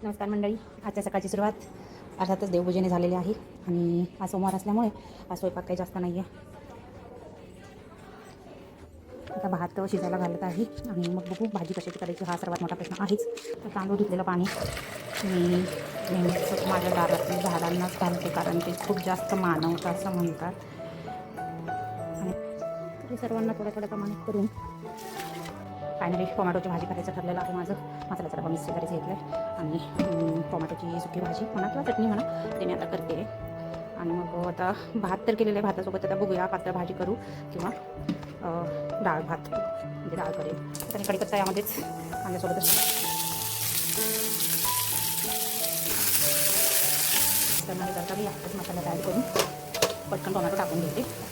नमस्कार मंडळी. आजच्या सकाळची सुरुवात अर्थातच देवपूजेने झालेली आहे आणि हा सोमवार असल्यामुळे हा स्वयंपाक काही जास्त नाही आहे. आता भात शिजायला घालत आहे आणि मग बघू भाजी कशाची करायची हा सर्वात मोठा प्रश्न आहेच. तर तांदूळ धुतलेलं पाणी मी नेहमीच माझ्या दारातील झाडांनाच घालते कारण ते खूप जास्त मानवतं असं म्हणतात. आणि तरी सर्वांना थोड्या थोड्या प्रमाणात करून फायनली टोमॅटोची भाजी करायचं ठरलेलं आहे माझं. मसाल्याचा डबा मिक्स करायचं घेतलं आहे आणि टोमॅटोची सुकी भाजी म्हणा किंवा चटणी म्हणा ते मी आता करते. आणि मग आता भात तर केलेलं आहे. भातासोबत आता बघूया पातळ भाजी करू किंवा डाळ भात म्हणजे डाळ करेल. आणि कढीपत्ता यामध्येच कांद्यासोबतच करणारे करता मी यातच मसाला ॲड करून पटकन टोमॅटो टाकून घेते.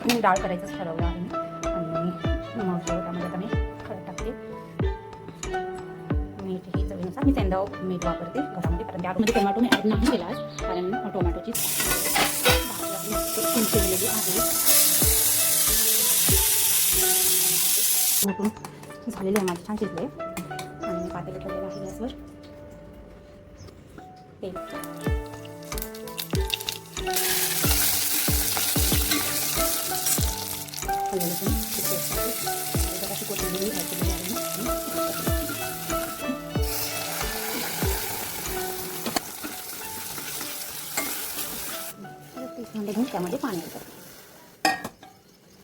मी डाळ करायचंच ठरवलं आहे आणि मग त्यामध्ये आता मी खरं टाकते. मीठ ही चवीनुसार मी सेंधा मीठ वापरते घरामध्ये कारण त्यामध्ये टोमॅटो मी ॲड नाही केला आहे कारण टोमॅटोची शिजलेली आहे. झालेली आहे माझी छान शिजले आणि मी पातेलं ठेवलेलं आहे गॅसवर. तेल घेऊन त्यामध्ये पाणी येतं.